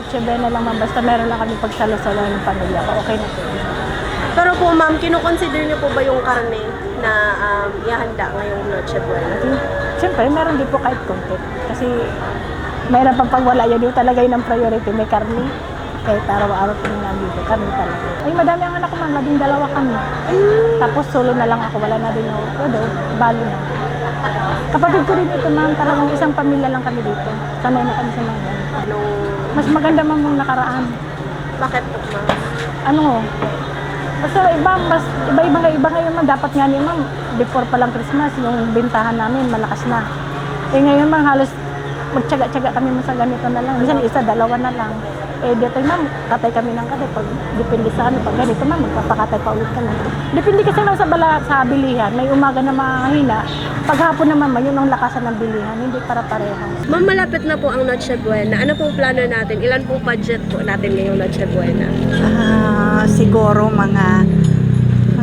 Noche Buena lang ma'am, basta meron lang kami pagsalo-salo ng pamilya ko, okay na po. Pero po ma'am, kinoconsider niyo po ba yung karne na ihanda ngayong Noche Buena? Siyempre, meron din po kahit konti. Kasi mayroon pang pagwala yan, yung talaga yun ang priority, may karne. Kahit araw-araw po yung nandito, karne talaga. Ay, madami ang anak ko ma'am, 12 kami. Tapos solo na lang ako, wala na din yung, balo na. Kapatid ko rin ito ma'am, talagang isang pamilya lang kami dito. Sanay na kami sa mga yan. Mas maganda ma'am yung nakaraan. Bakit po ma'am? Ano, basta iba ngayon ma'am, dapat nga niya ma'am, before pa lang Christmas, yung bintahan namin malakas na. Eh ngayon ma'am, halos magtyaga-tyaga kami sa ganito na lang. Minsan isa, dalawa na lang. Eh dito ma'am, katay kami ng katay. Pag depende sa ano, pag ganito ma'am, magpapakatay pa ulit kami. Depende kasi lang sa bilihan. May umaga na mahina. Paghapon naman, yun ang lakasan ng bilihan. Hindi para pareho. Ma'am, malapit na po ang Noche Buena. Ano pong plano natin? Ilan pong budget po natin ngayong Noche Buena? Siguro mga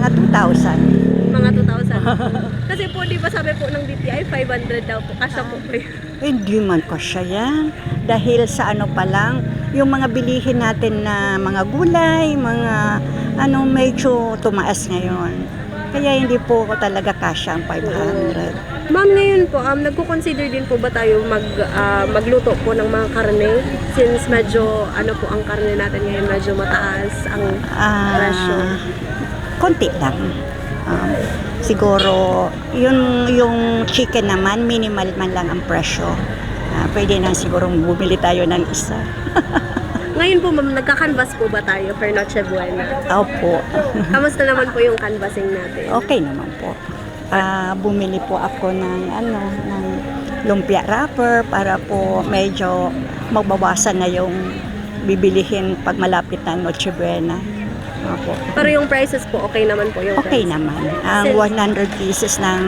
2,000. Mga 2,000. Kasi po, di ba sabi po ng DTI, 500 daw po. Kasya po kayo. Hindi man kasya yan. Dahil sa ano pa lang, yung mga bilihin natin na mga gulay, mga medyo tumaas ngayon. Kaya hindi po talaga kasya ang 500. Ma'am, ngayon po, nagko-consider din po ba tayo magluto po ng mga karne? Since medyo, ang karne natin ngayon, medyo mataas ang presyo. Konti lang. Siguro, yung chicken naman, minimal man lang ang presyo. Pwede na siguro bumili tayo ng isa. Ngayon po, ma'am, nagka-canvas po ba tayo for Noche Buena? Opo. Kamusta naman po yung canvassing natin? Okay naman po. Bumili po ako ng lumpia wrapper para po medyo magbawasan na yung bibilihin pag malapit na Noche Buena. Opo. Pero yung prices po, okay naman po yung Okay prices? naman. Ang 100 pieces ng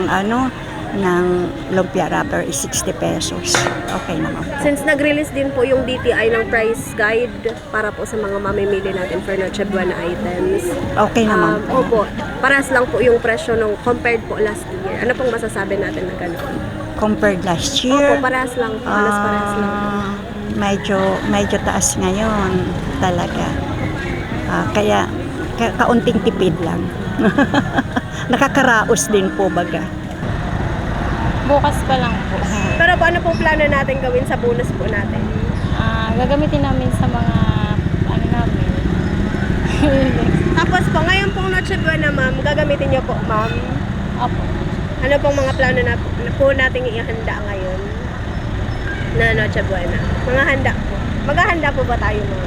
lumpia wrapper is 60 pesos. Okay naman po. Since nag-release din po yung DTI ng price guide para po sa mga mamimili natin for Noche Buena items. Okay naman po. Opo, parehas lang po yung presyo nung compared po last year. Ano pong masasabi natin na gano'n? Compared last Opo, year, parehas lang po. Halos parehas lang. medyo taas ngayon talaga. Kaya kaunting tipid lang. Nakakaraos din po baga. Bukas pa lang po. Pero paano po plano natin gawin sa bonus po natin? Gagamitin namin sa mga namin. Tapos po, ngayon pong Noche Buena, ma'am, gagamitin niyo po, ma'am. Opo. Ano pong mga plano na po natin ihanda ngayon na Noche Buena? Mga handa po. Maghahanda po ba tayo, ma'am?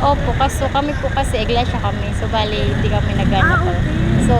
Opo, kami po kasi iglesia kami. So, bali, hindi kami nagano po. Okay. So,